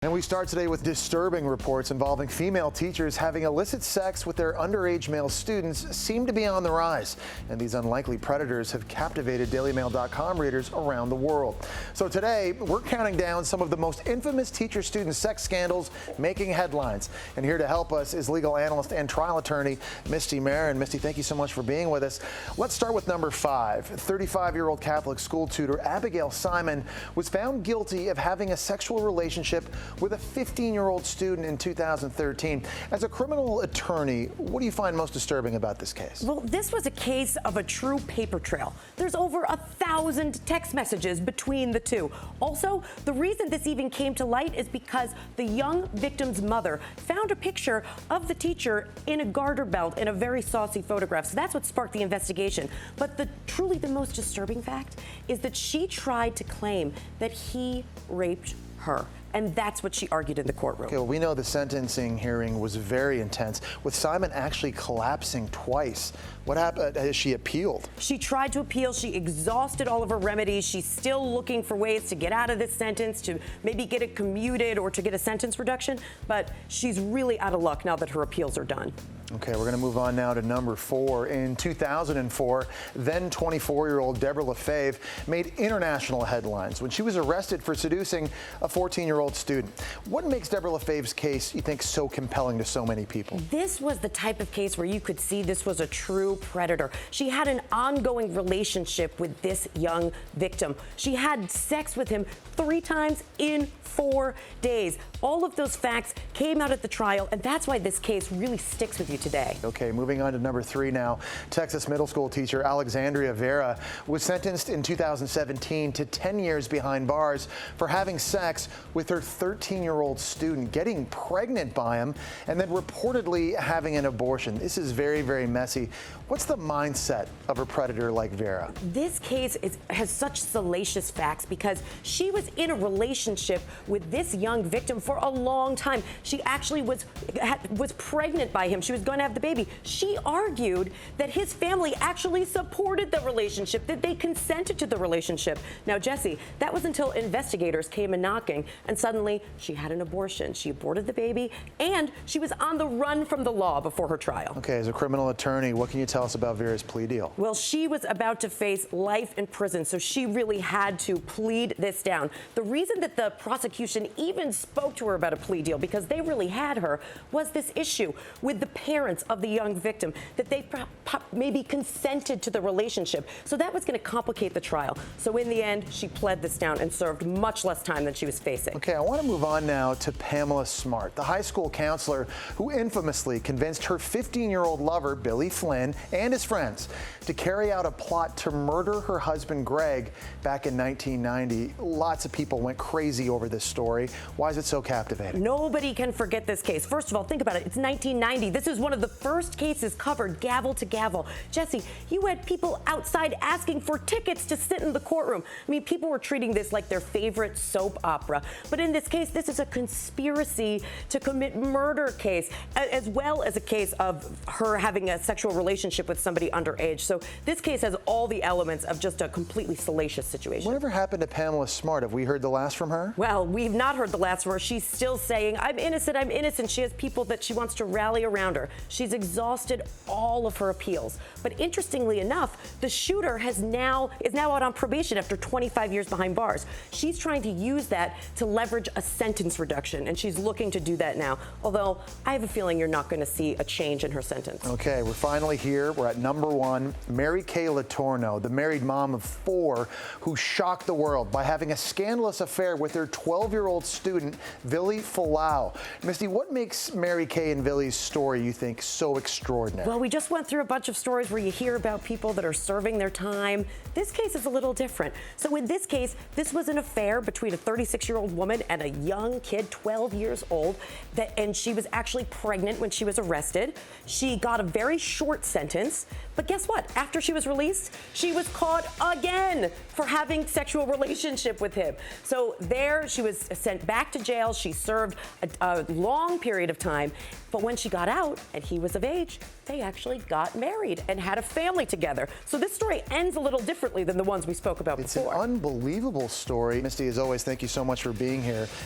And we start today with disturbing reports involving female teachers having illicit sex with their underage male students seem to be on the rise. And these unlikely predators have captivated DailyMail.com readers around the world. So today, we're counting down some of the most infamous teacher-student sex scandals making headlines. And here to help us is legal analyst and trial attorney Misty Marris. Misty, thank you so much for being with us. Let's start with number 5. 35-year-old Catholic school tutor Abigail Simon was found guilty of having a sexual relationship with a 15-year-old student in 2013. As a criminal attorney, what do you find most disturbing about this case? Well, this was a case of a true paper trail. There's over 1,000 text messages between the two. Also, the reason this even came to light is because the young victim's mother found a picture of the teacher in a garter belt in a very saucy photograph. So that's what sparked the investigation. But truly the most disturbing fact is that she tried to claim that he raped her. And that's what she argued in the courtroom. Okay, well, we know the sentencing hearing was very intense, with Simon actually collapsing twice. What happened? Has she appealed? She tried to appeal. She exhausted all of her remedies. She's still looking for ways to get out of this sentence, to maybe get it commuted or to get a sentence reduction. But she's really out of luck now that her appeals are done. Okay, we're going to move on now to number 4. In 2004, then 24-year-old Deborah LaFave made international headlines when she was arrested for seducing a 14-year-old student. What makes Deborah LaFave's case, you think, so compelling to so many people? This was the type of case where you could see this was a true predator. She had an ongoing relationship with this young victim. She had sex with him 3 times in 4 days. All of those facts came out at the trial, and that's why this case really sticks with you today. Okay, moving on to number 3 now. Texas middle school teacher Alexandria Vera was sentenced in 2017 to 10 years behind bars for having sex with her 13-year-old student, getting pregnant by him, and then reportedly having an abortion. This is very, very messy. What's the mindset of a predator like Vera? This case has such salacious facts because she was in a relationship with this young victim for a long time. She actually was pregnant by him. She was going to have the baby. She argued that his family actually supported the relationship, that they consented to the relationship. Now, Jesse, that was until investigators came a knocking, and suddenly she had an abortion. She aborted the baby, and she was on the run from the law before her trial. Okay, as a criminal attorney, what can you tell us about Vera's plea deal? Well, she was about to face life in prison, so she really had to plead this down. The reason that the prosecution even spoke to her about a plea deal, because they really had her, was this issue with the parents of the young victim, that they maybe consented to the relationship. So that was going to complicate the trial. So in the end, she pled this down and served much less time than she was facing. Okay, I want to move on now to Pamela Smart, the high school counselor who infamously convinced her 15-year-old lover, Billy Flynn, and his friends to carry out a plot to murder her husband, Greg, back in 1990. Lots of people went crazy over this story. Why is it so captivating? Nobody can forget this case. First of all, think about it. It's 1990. This is one of the first cases covered gavel to gavel. Jesse, you had people outside asking for tickets to sit in the courtroom. I mean, people were treating this like their favorite soap opera. But in this case, this is a conspiracy to commit murder case, as well as a case of her having a sexual relationship with somebody underage. So this case has all the elements of just a completely salacious situation. Whatever happened to Pamela Smart? Have we heard the last from her? Well, we've not heard the last from her. She's still saying, I'm innocent, I'm innocent. She has people that she wants to rally around her. She's exhausted all of her appeals. But interestingly enough, the shooter is now out on probation after 25 years behind bars. She's trying to use that to leverage a sentence reduction, and she's looking to do that now. Although I have a feeling you're not going to see a change in her sentence. Okay, we're finally here. We're at number 1. Kay Letourneau, the married mom of 4 who shocked the world by having a scandalous affair with her 12-year-old student, Billy Falau. Misty, what makes Mary Kay and Billy's story, you think, so extraordinary? Well, we just went through a bunch of stories where you hear about people that are serving their time. This case is a little different. So in this case, this was an affair between a 36-year-old woman and a young kid, 12 years old, and she was actually pregnant when she was arrested. She got a very short sentence, but guess what? After she was released, she was caught again for having sexual relationship with him. So there, she was sent back to jail. She served a long period of time, but when she got out and he was of age, they actually got married and had a family together. So this story ends a little differently than the ones we spoke about before. It's an unbelievable story. Misty, as always, thank you so much for being here.